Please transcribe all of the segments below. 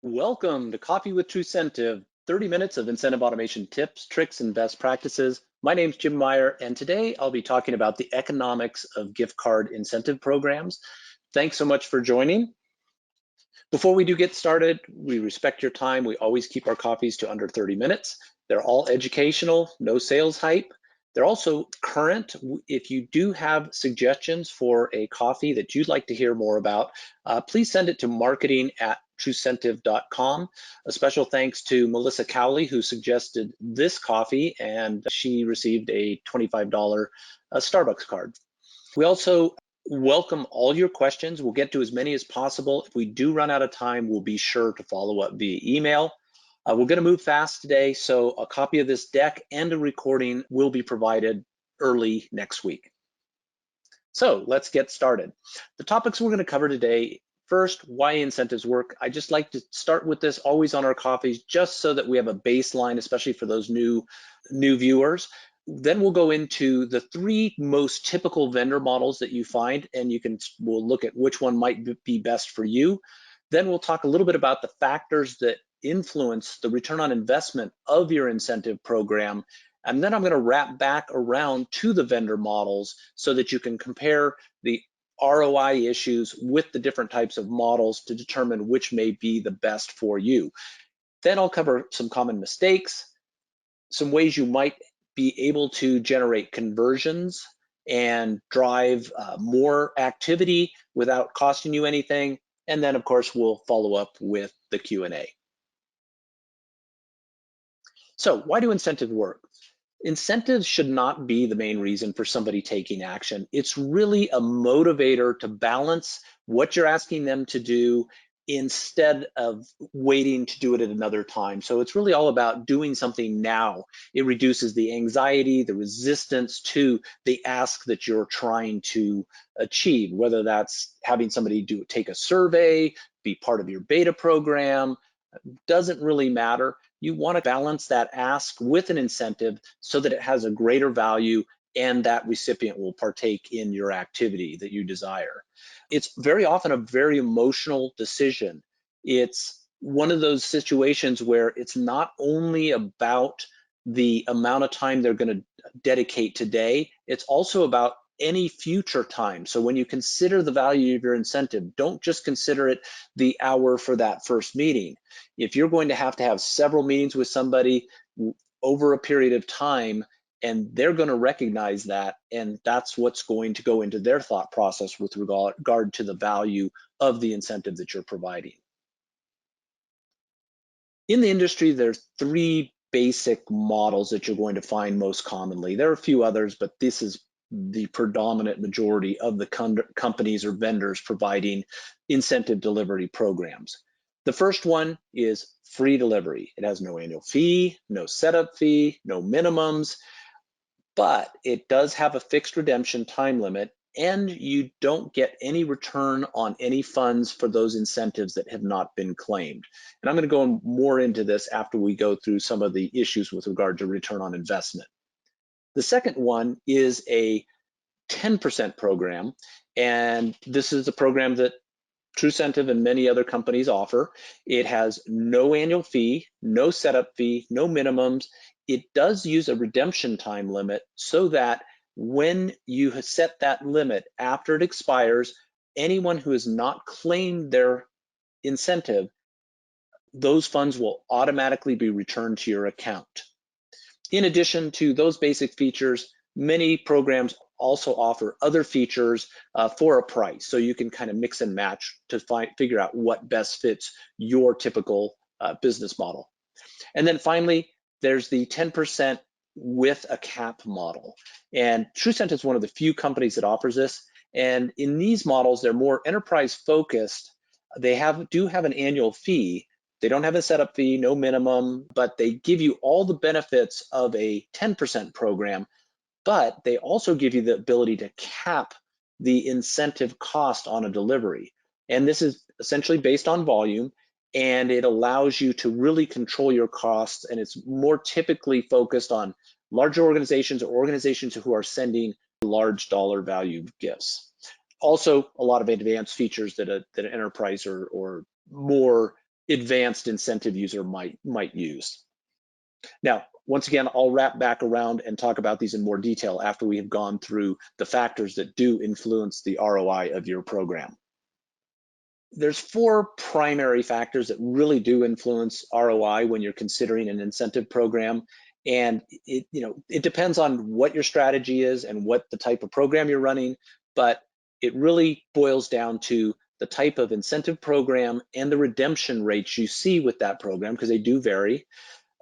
Welcome to Coffee with TruCentive, 30 minutes of incentive automation tips, tricks, and best practices. My name's Jim Meyer, and today I'll be talking about the economics of gift card incentive programs. Thanks so much for joining. Before we do get started, we respect your time. We always keep our coffees to under 30 minutes. They're all educational, no sales hype. They're also current. If you do have suggestions for a coffee that you'd like to hear more about, please send it to marketing@trucentive.com. A special thanks to Melissa Cowley, who suggested this coffee, and she received a $25 Starbucks card. We also welcome all your questions. We'll get to as many as possible. If we do run out of time, we'll be sure to follow up via email. We're going to move fast today, so a copy of this deck and a recording will be provided early next week. So let's get started. The topics we're going to cover today: first, why incentives work. I just like to start with this always on our coffees, just so that we have a baseline, especially for those new viewers. Then we'll go into the three most typical vendor models that you find, and we'll look at which one might be best for you. Then we'll talk a little bit about the factors that influence the return on investment of your incentive program. And then I'm going to wrap back around to the vendor models so that you can compare the ROI issues with the different types of models to determine which may be the best for you. Then I'll cover some common mistakes, some ways you might be able to generate conversions and drive more activity without costing you anything. And then, of course, we'll follow up with the Q&A. So why do incentives work? Incentives should not be the main reason for somebody taking action. It's really a motivator to balance what you're asking them to do instead of waiting to do it at another time. So it's really all about doing something now. It reduces the anxiety, the resistance to the ask that you're trying to achieve, whether that's having somebody take a survey, be part of your beta program, doesn't really matter. You want to balance that ask with an incentive so that it has a greater value and that recipient will partake in your activity that you desire. It's very often a very emotional decision. It's one of those situations where it's not only about the amount of time they're going to dedicate today, it's also about any future time. So when you consider the value of your incentive, don't just consider it the hour for that first meeting. If you're going to have several meetings with somebody over a period of time, and they're going to recognize that, and that's what's going to go into their thought process with regard to the value of the incentive that you're providing. In the industry, there's three basic models that you're going to find most commonly. There are a few others, but this is the predominant majority of the companies or vendors providing incentive delivery programs. The first one is free delivery. It has no annual fee, no setup fee, no minimums, but it does have a fixed redemption time limit, and you don't get any return on any funds for those incentives that have not been claimed. And I'm going to go more into this after we go through some of the issues with regard to return on investment. The second one is a 10% program, and this is a program that TruCentive and many other companies offer. It has no annual fee, no setup fee, no minimums. It does use a redemption time limit so that when you set that limit, after it expires, anyone who has not claimed their incentive, those funds will automatically be returned to your account. In addition to those basic features, many programs also offer other features for a price. So you can kind of mix and match to figure out what best fits your typical business model. And then finally, there's the 10% with a cap model. And TruCentive is one of the few companies that offers this. And in these models, they're more enterprise focused. They do have an annual fee. They don't have a setup fee, no minimum, but they give you all the benefits of a 10% program, but they also give you the ability to cap the incentive cost on a delivery. And this is essentially based on volume, and it allows you to really control your costs, and it's more typically focused on larger organizations or organizations who are sending large dollar value gifts. Also, a lot of advanced features that an enterprise or more advanced incentive user might use. Now, once again, I'll wrap back around and talk about these in more detail after we have gone through the factors that do influence the ROI of your program. There's 4 primary factors that really do influence ROI when you're considering an incentive program. And it depends on what your strategy is and what the type of program you're running, but it really boils down to the type of incentive program and the redemption rates you see with that program, because they do vary,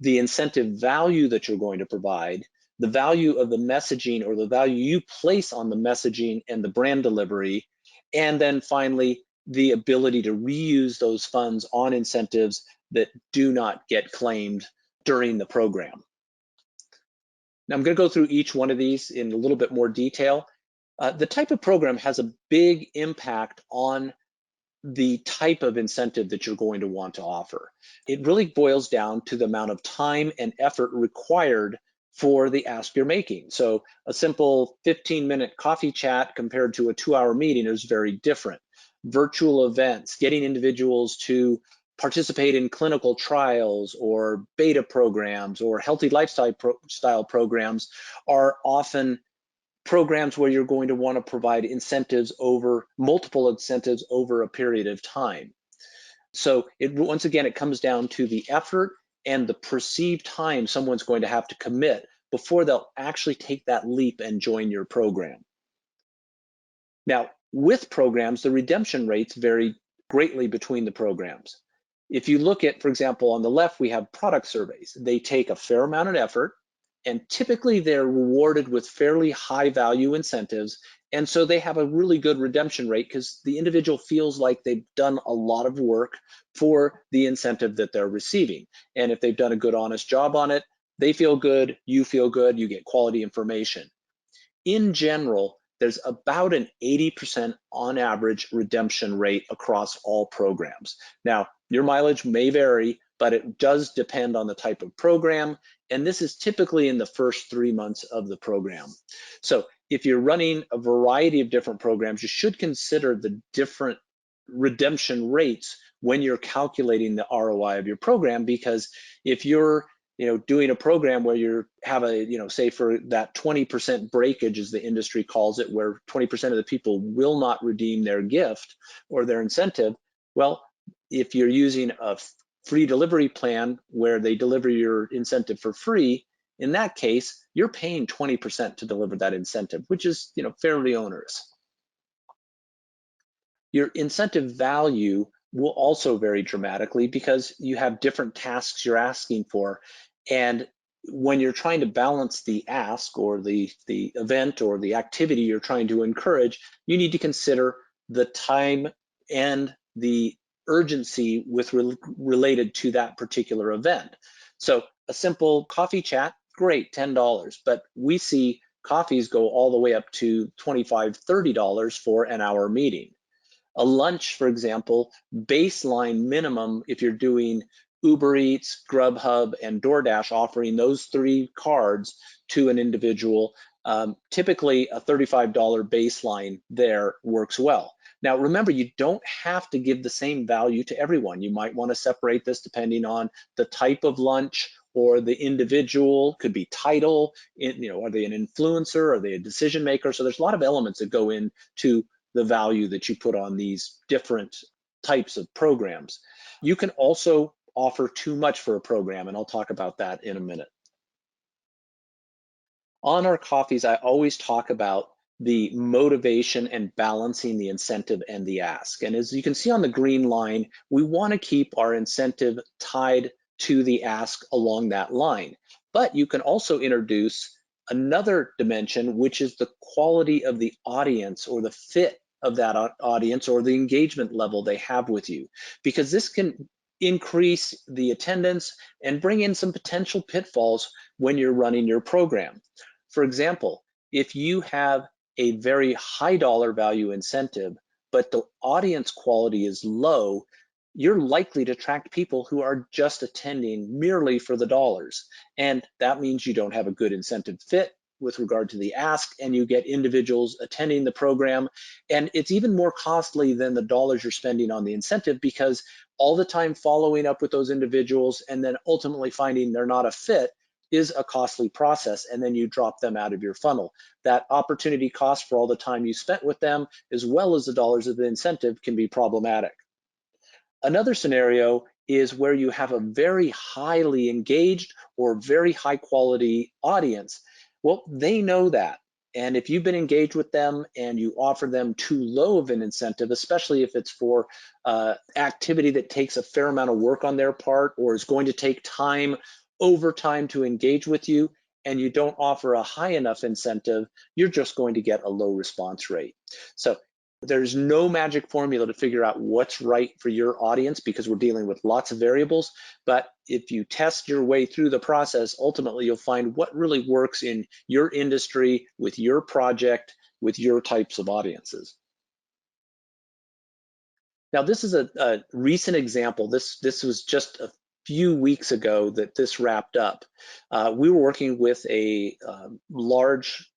the incentive value that you're going to provide, the value of the messaging or the value you place on the messaging and the brand delivery, and then finally, the ability to reuse those funds on incentives that do not get claimed during the program. Now I'm going to go through each one of these in a little bit more detail. The type of program has a big impact on the type of incentive that you're going to want to offer. It really boils down to the amount of time and effort required for the ask you're making. So a simple 15-minute coffee chat compared to a 2-hour meeting is very different. Virtual events, getting individuals to participate in clinical trials or beta programs or healthy lifestyle programs are often programs where you're going to want to provide multiple incentives over a period of time. So once again, it comes down to the effort and the perceived time someone's going to have to commit before they'll actually take that leap and join your program. Now, with programs, the redemption rates vary greatly between the programs. If you look at, for example, on the left, we have product surveys. They take a fair amount of effort, and typically they're rewarded with fairly high value incentives. And so they have a really good redemption rate because the individual feels like they've done a lot of work for the incentive that they're receiving. And if they've done a good, honest job on it, they feel good, you get quality information. In general, there's about an 80% on average redemption rate across all programs. Now, your mileage may vary, but it does depend on the type of program, and this is typically in the first 3 months of the program. So if you're running a variety of different programs, you should consider the different redemption rates when you're calculating the ROI of your program, because if you're doing a program where you have say for that 20% breakage, as the industry calls it, where 20% of the people will not redeem their gift or their incentive, well, if you're using a free delivery plan where they deliver your incentive for free, in that case, you're paying 20% to deliver that incentive, which is fairly onerous. Your incentive value will also vary dramatically because you have different tasks you're asking for. And when you're trying to balance the ask or the event or the activity you're trying to encourage, you need to consider the time and the urgency related to that particular event. So a simple coffee chat, great, $10, but we see coffees go all the way up to $25, $30 for an hour meeting. A lunch, for example, baseline minimum, if you're doing Uber Eats, Grubhub, and DoorDash, offering those 3 cards to an individual, typically a $35 baseline there works well. Now, remember, you don't have to give the same value to everyone. You might want to separate this depending on the type of lunch or the individual. Could be title, are they an influencer? Are they a decision maker? So there's a lot of elements that go into the value that you put on these different types of programs. You can also offer too much for a program, and I'll talk about that in a minute. On our coffees, I always talk about the motivation and balancing the incentive and the ask. And as you can see on the green line, we want to keep our incentive tied to the ask along that line. But you can also introduce another dimension, which is the quality of the audience or the fit of that audience or the engagement level they have with you, because this can increase the attendance and bring in some potential pitfalls when you're running your program. For example, if you have a very high dollar value incentive, but the audience quality is low, you're likely to attract people who are just attending merely for the dollars. And that means you don't have a good incentive fit, with regard to the ask, and you get individuals attending the program. And it's even more costly than the dollars you're spending on the incentive, because all the time following up with those individuals and then ultimately finding they're not a fit is a costly process, and then you drop them out of your funnel. That opportunity cost for all the time you spent with them, as well as the dollars of the incentive, can be problematic. Another scenario is where you have a very highly engaged or very high quality audience. Well, they know that. And if you've been engaged with them and you offer them too low of an incentive, especially if it's for activity that takes a fair amount of work on their part or is going to take time over time to engage with you, and you don't offer a high enough incentive, you're just going to get a low response rate. So there's no magic formula to figure out what's right for your audience, because we're dealing with lots of variables. But if you test your way through the process, ultimately you'll find what really works in your industry, with your project, with your types of audiences. Now, this is a recent example. This was just a few weeks ago that this wrapped up. We were working with a large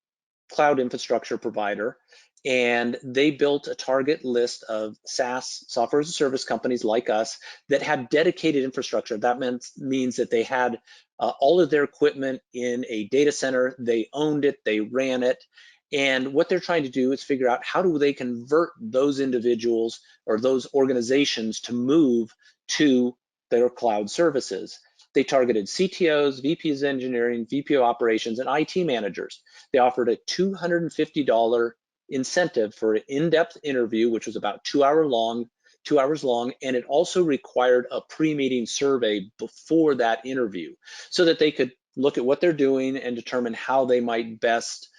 cloud infrastructure provider, and they built a target list of SaaS, software as a service companies like us, that had dedicated infrastructure. That means that they had all of their equipment in a data center, they owned it, they ran it. And what they're trying to do is figure out how do they convert those individuals or those organizations to move to their cloud services. They targeted CTOs, VPs of engineering, VP of operations, and IT managers. They offered a $250 incentive for an in-depth interview, which was about 2 hours long, and it also required a pre-meeting survey before that interview, so that they could look at what they're doing and determine how they might best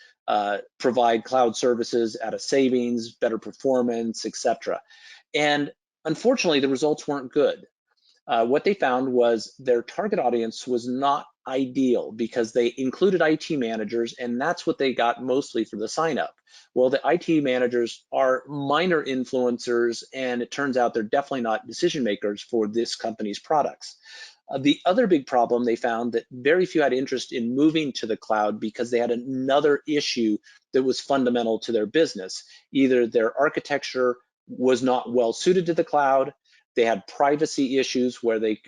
provide cloud services at a savings, better performance, etc. And unfortunately, the results weren't good. What they found was their target audience was not ideal, because they included IT managers, and that's what they got mostly for the sign up. Well, the IT managers are minor influencers, and it turns out they're definitely not decision makers for this company's products. The other big problem they found, that very few had interest in moving to the cloud because they had another issue that was fundamental to their business. Either their architecture was not well suited to the cloud, they had privacy issues where they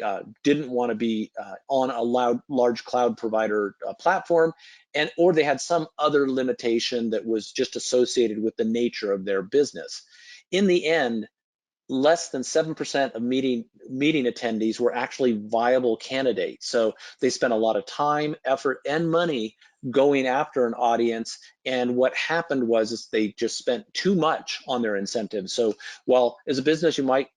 didn't want to be on a large cloud provider platform, or they had some other limitation that was just associated with the nature of their business. In the end, less than 7% of meeting attendees were actually viable candidates. So they spent a lot of time, effort, and money going after an audience. And what happened was they just spent too much on their incentives. So while as a business you might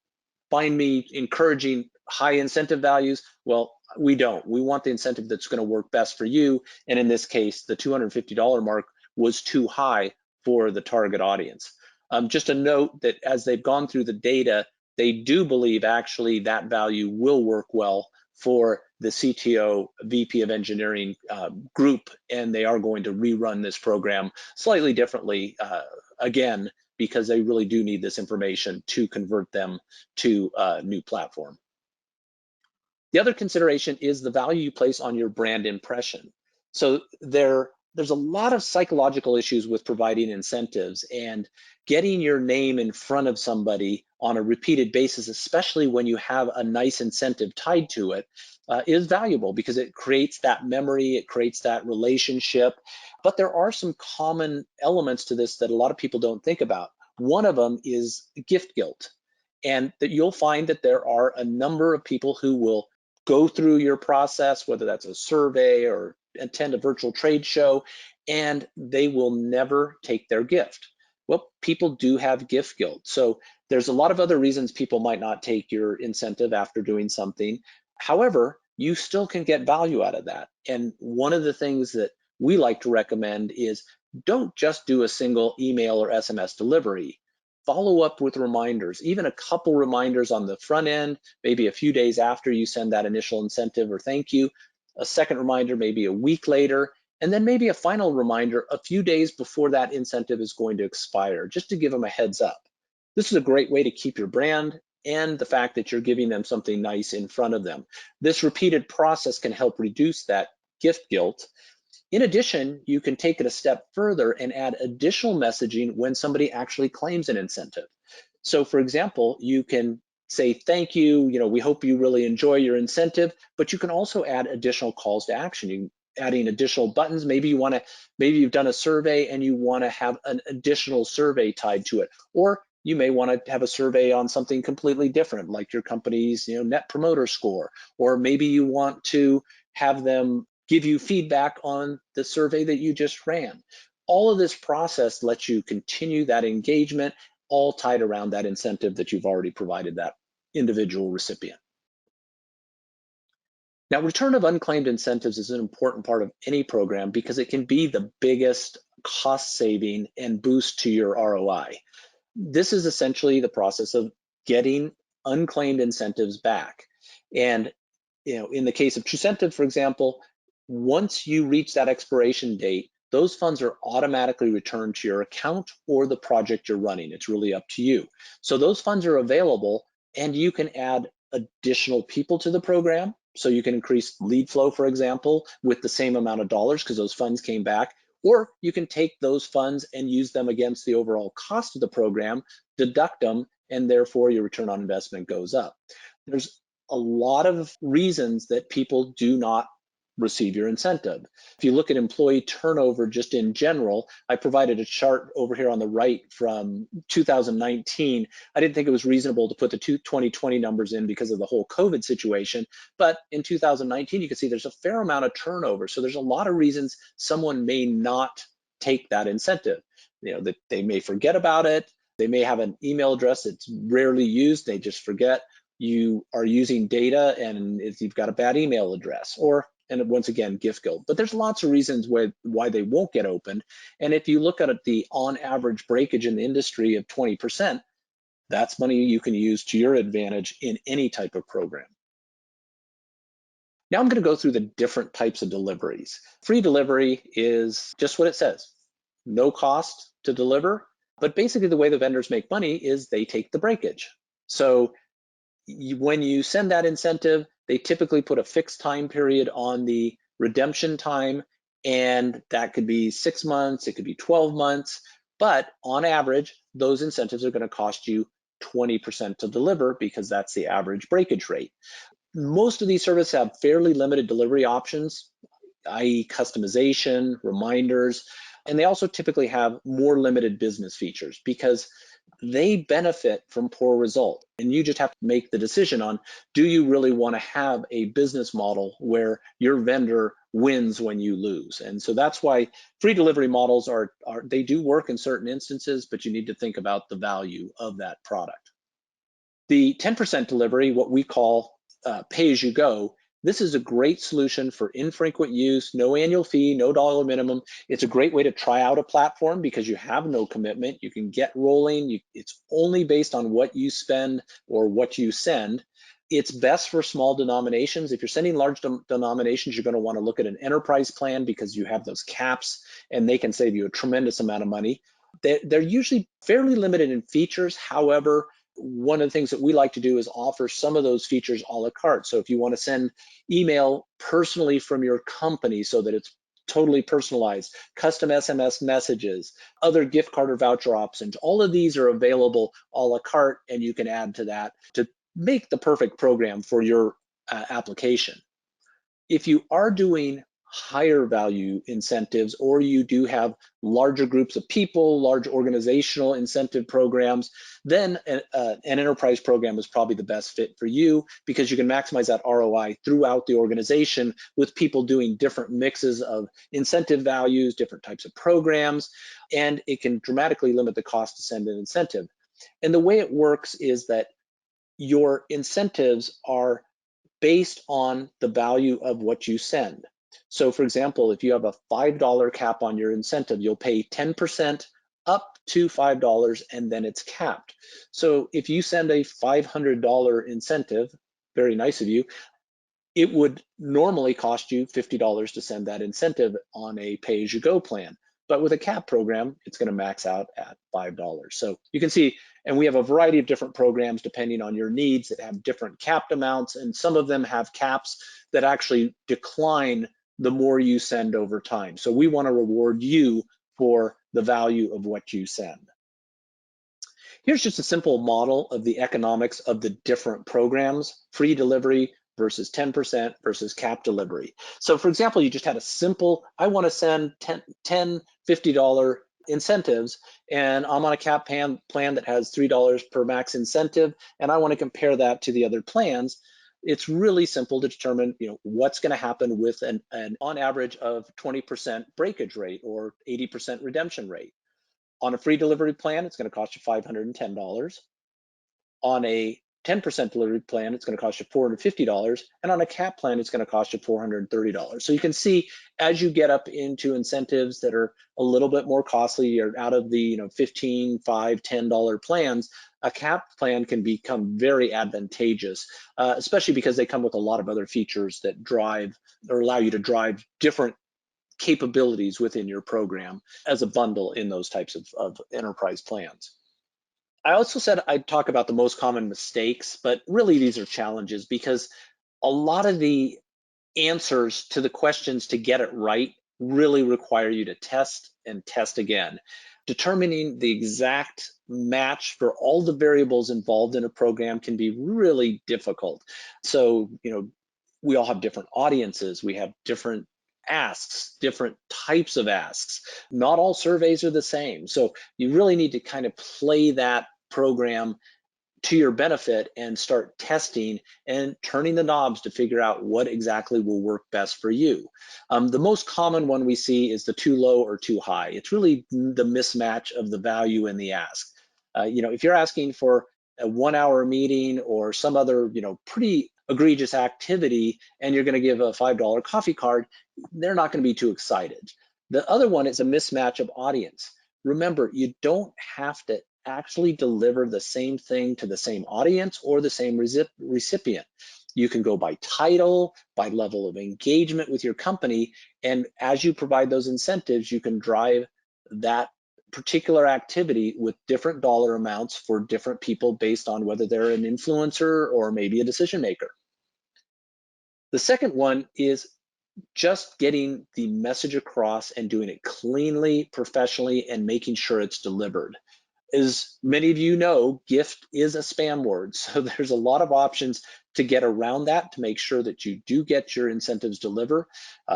find me encouraging high incentive values, well, we don't. We want the incentive that's going to work best for you. And in this case, the $250 mark was too high for the target audience. Just a note that as they've gone through the data, they do believe actually that value will work well for the CTO, VP of engineering group, and they are going to rerun this program slightly differently again, because they really do need this information to convert them to a new platform. The other consideration is the value you place on your brand impression. So there's a lot of psychological issues with providing incentives, and getting your name in front of somebody on a repeated basis, especially when you have a nice incentive tied to it, is valuable, because it creates that memory, it creates that relationship. But there are some common elements to this that a lot of people don't think about. One of them is gift guilt, and that you'll find that there are a number of people who will go through your process, whether that's a survey or attend a virtual trade show, and they will never take their gift. Well, people do have gift guilt. So there's a lot of other reasons people might not take your incentive after doing something. However, you still can get value out of that. And one of the things that we like to recommend is, don't just do a single email or SMS delivery. Follow up with reminders, even a couple reminders on the front end, maybe a few days after you send that initial incentive or thank you, a second reminder maybe a week later, and then maybe a final reminder a few days before that incentive is going to expire, just to give them a heads up. This is a great way to keep your brand and the fact that you're giving them something nice in front of them. This repeated process can help reduce that gift guilt. In addition, you can take it a step further and add additional messaging when somebody actually claims an incentive. So for example, you can say, thank you, we hope you really enjoy your incentive, but you can also add additional calls to action. You adding additional buttons. Maybe you've done a survey and you want to have an additional survey tied to it. Or you may want to have a survey on something completely different, like your company's net promoter score. Or maybe you want to have them give you feedback on the survey that you just ran. All of this process lets you continue that engagement, all tied around that incentive that you've already provided that individual recipient. Now, return of unclaimed incentives is an important part of any program because it can be the biggest cost saving and boost to your ROI. This is essentially the process of getting unclaimed incentives back. And in the case of TruCentive, for example, once you reach that expiration date, those funds are automatically returned to your account or the project you're running. It's really up to you. So those funds are available, and you can add additional people to the program. So you can increase lead flow, for example, with the same amount of dollars because those funds came back. Or you can take those funds and use them against the overall cost of the program, deduct them, and therefore your return on investment goes up. There's a lot of reasons that people do not receive your incentive. If you look at employee turnover just in general, I provided a chart over here on the right from 2019. I didn't think it was reasonable to put the 2020 numbers in because of the whole COVID situation, but in 2019, you can see there's a fair amount of turnover. So there's a lot of reasons someone may not take that incentive. That they may forget about it. They may have an email address that's rarely used. They just forget. You are using data and if you've got a bad email address, and once again, gift guild. But there's lots of reasons why they won't get opened. And if you look at the on average breakage in the industry of 20%, that's money you can use to your advantage in any type of program. Now I'm going to go through the different types of deliveries. Free delivery is just what it says. No cost to deliver, but basically the way the vendors make money is they take the breakage. So when you send that incentive, they typically put a fixed time period on the redemption time, and that could be 6 months, it could be 12 months, but on average, those incentives are going to cost you 20% to deliver because that's the average breakage rate. Most of these services have fairly limited delivery options, i.e. customization, reminders, and they also typically have more limited business features because they benefit from poor result. And you just have to make the decision on, do you really want to have a business model where your vendor wins when you lose? And so that's why free delivery models they do work in certain instances, but you need to think about the value of that product. The 10% delivery, what we call pay as you go, this is a great solution for infrequent use, no annual fee, no dollar minimum. It's a great way to try out a platform because you have no commitment. You can get rolling. It's only based on what you spend or what you send. It's best for small denominations. If you're sending large denominations, you're going to want to look at an enterprise plan because you have those caps and they can save you a tremendous amount of money. They're usually fairly limited in features. However, one of the things that we like to do is offer some of those features a la carte. So if you want to send email personally from your company so that it's totally personalized, custom SMS messages, other gift card or voucher options, all of these are available a la carte, and you can add to that to make the perfect program for your application. If you are doing higher value incentives, or you do have larger groups of people, large organizational incentive programs, then an enterprise program is probably the best fit for you because you can maximize that ROI throughout the organization with people doing different mixes of incentive values, different types of programs, and it can dramatically limit the cost to send an incentive. And the way it works is that your incentives are based on the value of what you send. So for example, if you have a $5 cap on your incentive, you'll pay 10% up to $5 and then it's capped. So if you send a $500 incentive, very nice of you, it would normally cost you $50 to send that incentive on a pay-as-you-go plan. But with a cap program, it's going to max out at $5. So you can see, and we have a variety of different programs depending on your needs that have different capped amounts, and some of them have caps that actually decline the more you send over time. So we want to reward you for the value of what you send. Here's just a simple model of the economics of the different programs: free delivery versus 10% versus cap delivery. So for example, you just had a simple, I want to send 10 $50 incentives, and I'm on a cap plan that has $3 per max incentive, and I want to compare that to the other plans. It's really simple to determine, what's going to happen with an on average of 20% breakage rate or 80% redemption rate. On a free delivery plan, it's going to cost you $510. On a 10% delivery plan, it's going to cost you $450. And on a cap plan, it's going to cost you $430. So you can see, as you get up into incentives that are a little bit more costly, you're out of the $15, $5, $10 plans, a cap plan can become very advantageous, especially because they come with a lot of other features that drive or allow you to drive different capabilities within your program as a bundle in those types of enterprise plans. I also said I'd talk about the most common mistakes, but really these are challenges because a lot of the answers to the questions to get it right really require you to test and test again. Determining the exact match for all the variables involved in a program can be really difficult. So, we all have different audiences, we have different asks, different types of asks. Not all surveys are the same. So you really need to kind of play that program to your benefit and start testing and turning the knobs to figure out what exactly will work best for you. The most common one we see is the too low or too high. It's really the mismatch of the value and the ask. If you're asking for a 1-hour meeting or some other, pretty egregious activity, and you're going to give a $5 coffee card, they're not going to be too excited. The other one is a mismatch of audience. Remember, you don't have to actually deliver the same thing to the same audience or the same recipient. You can go by title, by level of engagement with your company, and as you provide those incentives, you can drive that particular activity with different dollar amounts for different people based on whether they're an influencer or maybe a decision maker. The second one is just getting the message across and doing it cleanly, professionally, and making sure it's delivered. As many of you know, gift is a spam word, so there's a lot of options to get around that to make sure that you do get your incentives delivered.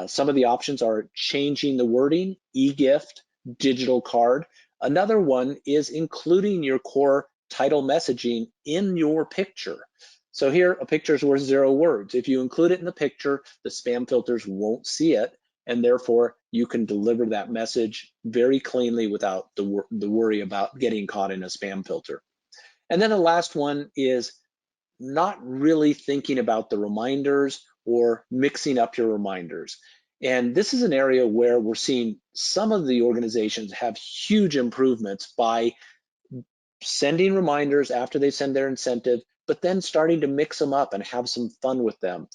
Some of the options are changing the wording, e-gift, digital card. Another one is including your core title messaging in your picture. So here, a picture is worth 0 words. If you include it in the picture, the spam filters won't see it, and therefore you can deliver that message very cleanly without the worry about getting caught in a spam filter. And then the last one is not really thinking about the reminders or mixing up your reminders. And this is an area where we're seeing some of the organizations have huge improvements by sending reminders after they send their incentive, but then starting to mix them up and have some fun with them.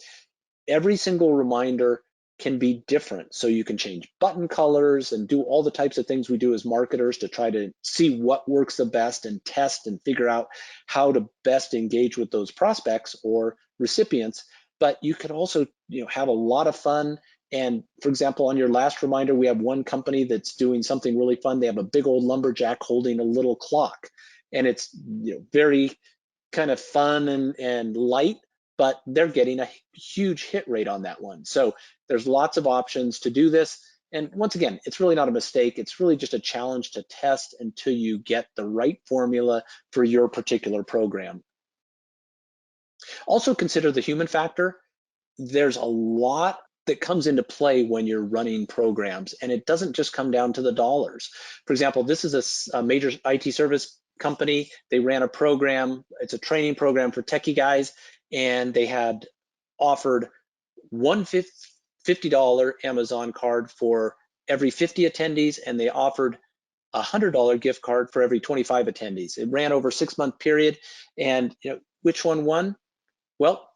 Every single reminder can be different. So you can change button colors and do all the types of things we do as marketers to try to see what works the best and test and figure out how to best engage with those prospects or recipients. But you can also, have a lot of fun. And for example, on your last reminder, we have one company that's doing something really fun. They have a big old lumberjack holding a little clock, and it's very kind of fun and light, but they're getting a huge hit rate on that one. So there's lots of options to do this. And once again, it's really not a mistake. It's really just a challenge to test until you get the right formula for your particular program. Also consider the human factor. There's a lot that comes into play when you're running programs, and it doesn't just come down to the dollars. For example, this is a major IT service company. They ran a program. It's a training program for techie guys, and they had offered one $50 Amazon card for every 50 attendees, and they offered a $100 gift card for every 25 attendees. It ran over a 6-month period, and which one won? Well,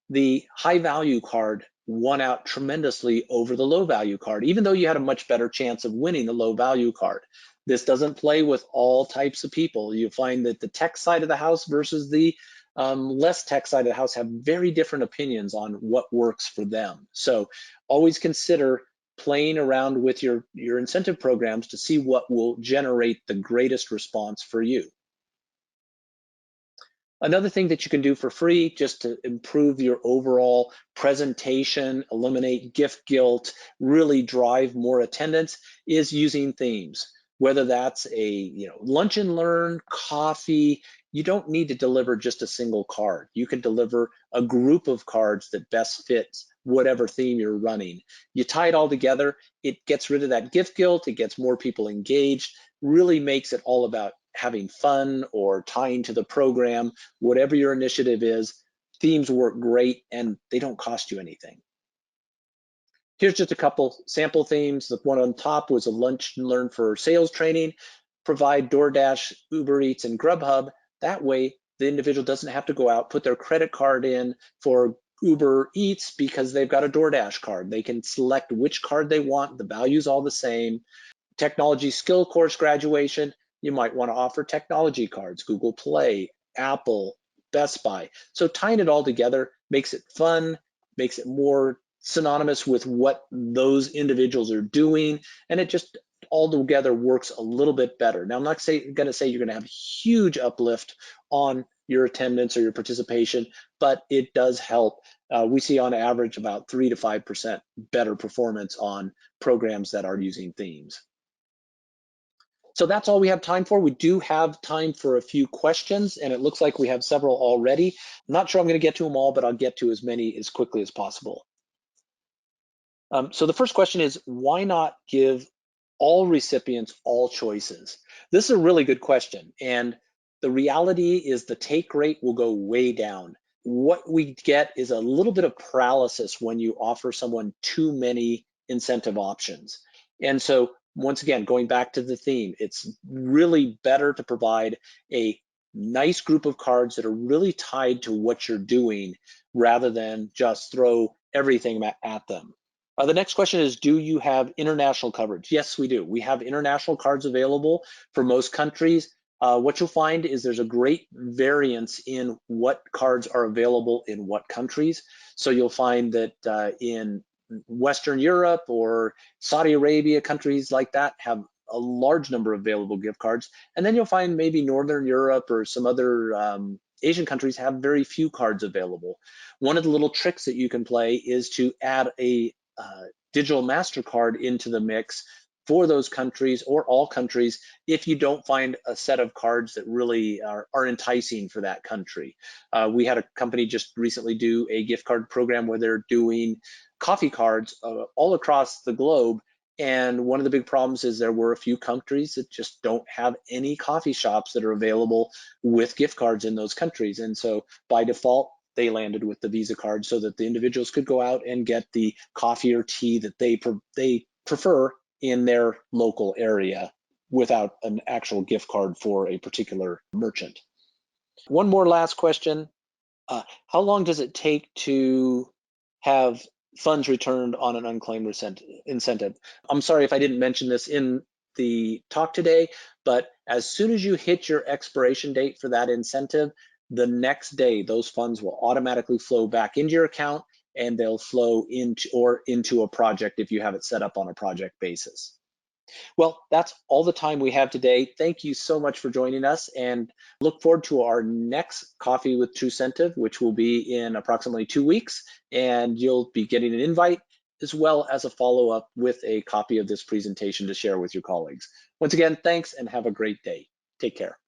the high value card won out tremendously over the low value card, even though you had a much better chance of winning the low value card. This doesn't play with all types of people. You find that the tech side of the house versus the less tech side of the house have very different opinions on what works for them. So always consider playing around with your incentive programs to see what will generate the greatest response for you. Another thing that you can do for free just to improve your overall presentation, eliminate gift guilt, really drive more attendance is using themes. Whether that's a lunch and learn, coffee, you don't need to deliver just a single card. You can deliver a group of cards that best fits whatever theme you're running. You tie it all together, it gets rid of that gift guilt, it gets more people engaged, really makes it all about having fun or tying to the program. Whatever your initiative is, themes work great and they don't cost you anything. Here's just a couple sample themes. The one on top was a lunch and learn for sales training. Provide DoorDash, Uber Eats, and Grubhub. That way, the individual doesn't have to go out, put their credit card in for Uber Eats because they've got a DoorDash card. They can select which card they want. The value's all the same. Technology skill course graduation. You might want to offer technology cards, Google Play, Apple, Best Buy. So tying it all together makes it fun, makes it more synonymous with what those individuals are doing, and it just all together works a little bit better. Now, I'm not going to say you're going to have a huge uplift on your attendance or your participation, but it does help. We see on average about 3 to 5% better performance on programs that are using themes. So that's all we have time for. We do have time for a few questions, and it looks like we have several already. I'm not sure I'm going to get to them all, but I'll get to as many as quickly as possible. So the first question is, why not give all recipients all choices? This is a really good question, and the reality is the take rate will go way down. What we get is a little bit of paralysis when you offer someone too many incentive options. And so once again, going back to the theme, it's really better to provide a nice group of cards that are really tied to what you're doing rather than just throw everything at them. The next question is, do you have international coverage? Yes, we do. We have international cards available for most countries. What you'll find is there's a great variance in what cards are available in what countries. So you'll find that in Western Europe or Saudi Arabia, countries like that have a large number of available gift cards. And then you'll find maybe Northern Europe or some other Asian countries have very few cards available. One of the little tricks that you can play is to add a digital MasterCard into the mix for those countries or all countries if you don't find a set of cards that really are enticing for that country. We had a company just recently do a gift card program where they're doing coffee cards all across the globe. And one of the big problems is there were a few countries that just don't have any coffee shops that are available with gift cards in those countries. And so by default, they landed with the Visa card so that the individuals could go out and get the coffee or tea that they prefer in their local area without an actual gift card for a particular merchant. One more last question. How long does it take to have funds returned on an unclaimed incentive? I'm sorry if I didn't mention this in the talk today, but as soon as you hit your expiration date for that incentive, the next day those funds will automatically flow back into your account, and they'll flow into a project if you have it set up on a project basis. Well, that's all the time we have today. Thank you so much for joining us, and look forward to our next Coffee with TruCentive, which will be in approximately 2 weeks, and you'll be getting an invite as well as a follow-up with a copy of this presentation to share with your colleagues. Once again, thanks and have a great day. Take care.